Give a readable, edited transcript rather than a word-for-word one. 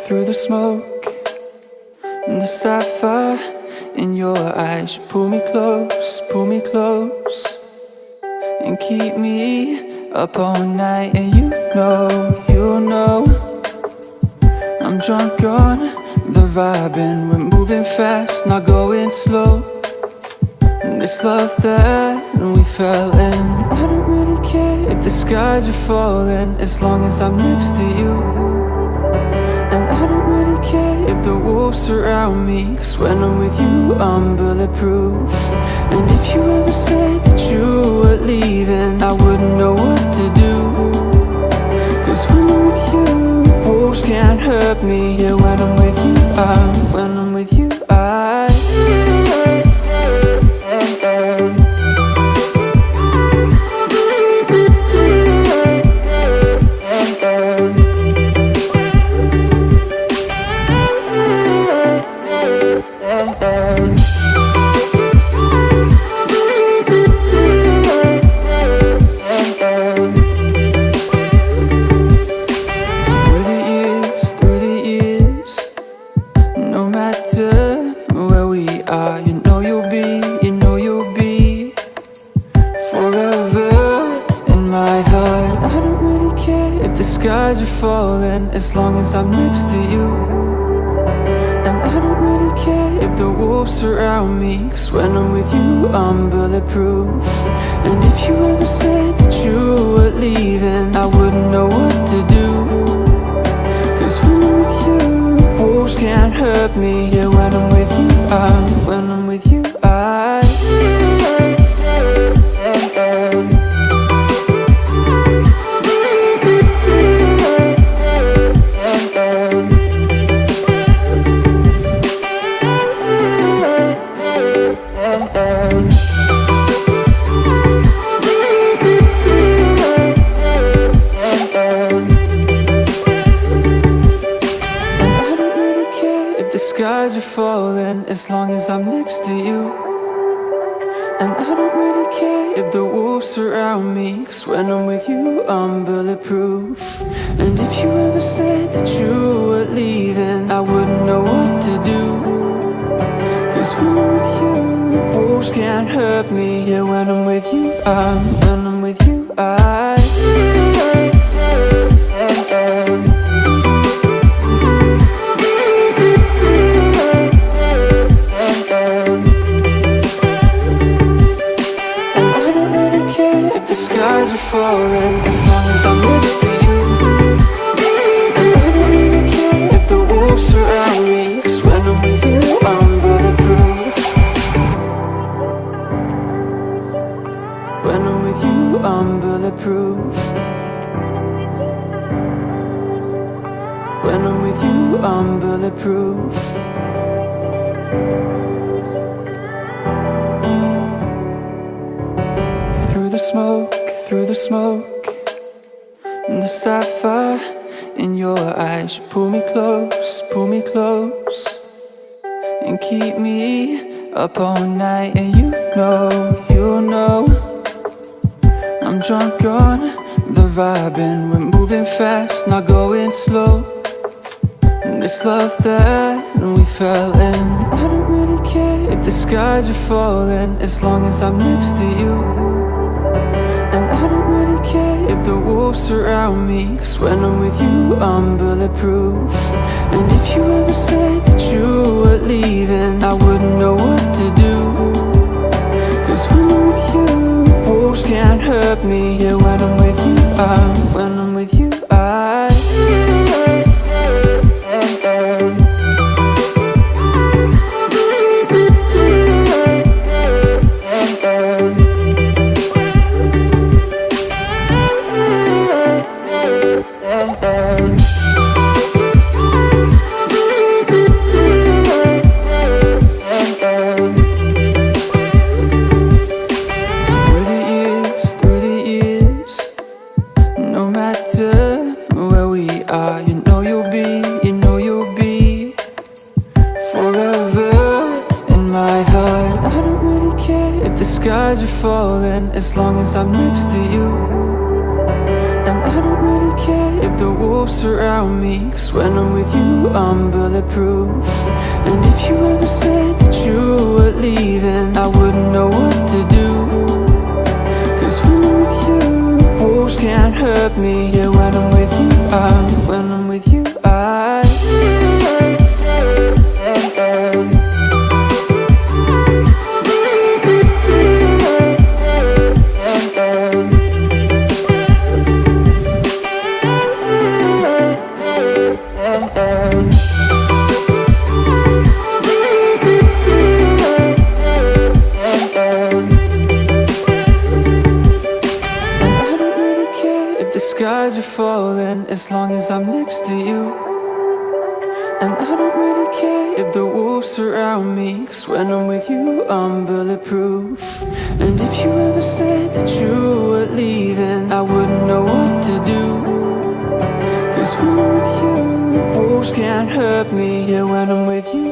Through the smoke, and the sapphire in your eyes. You pull me close, and keep me up all night. And you know, I'm drunk on the vibe, and we're moving fast, not going slow. And this love that we fell in, I don't really care if the skies are falling, as long as I'm next to you. And I don't really care if the wolves surround me, 'cause when I'm with you, I'm bulletproof. And if you ever said that you were leaving, I wouldn't know what to do, 'cause when I'm with you, wolves can't hurt me. Yeah, when I'm with you, when I'm with you, as long as I'm next to you. And I don't really care if the wolves surround me, 'cause when I'm with you, I'm bulletproof. And if you ever said that you were leaving, I wouldn't know what to do, 'cause when I'm with you, wolves can't hurt me. Yeah, when I'm with you, when I'm with you, as long as I'm next to you. And I don't really care if the wolves surround me, 'cause when I'm with you, I'm bulletproof. And if you ever said that you were leaving, I wouldn't know what to do, 'cause when I'm with you, wolves can't hurt me. Yeah, when I'm with you, when I'm with you, falling, as long as I'm next to you. And I don't really care if the wolves surround me, 'cause when I'm with you, I'm bulletproof. When I'm with you, I'm bulletproof. When I'm with you, I'm bulletproof. Through the smoke, and the sapphire in your eyes. You pull me close, and keep me up all night. And you know, I'm drunk on the vibe, and we're moving fast, not going slow. And this love that we fell in, I don't really care if the skies are falling, as long as I'm next to you. And I don't really care if the wolves surround me, 'cause when I'm with you, I'm bulletproof. And if you ever said that you were leaving, I wouldn't know what to do, 'cause when I'm with you, wolves can't hurt me. Yeah, when I'm with you, when I'm with you, no skies are falling as long as I'm next to you. And I don't really care if the wolves surround me, 'cause when I'm with you, I'm bulletproof. And if you ever said that you were leaving, I wouldn't know what to do. 'Cause when I'm with you, wolves can't hurt me. Yeah, when I'm with you, when I'm with you, skies are falling as long as I'm next to you. And I don't really care if the wolves surround me, 'cause when I'm with you, I'm bulletproof. And if you ever said that you were leaving, I wouldn't know what to do. 'Cause when I'm with you, wolves can't hurt me. Yeah, when I'm with you,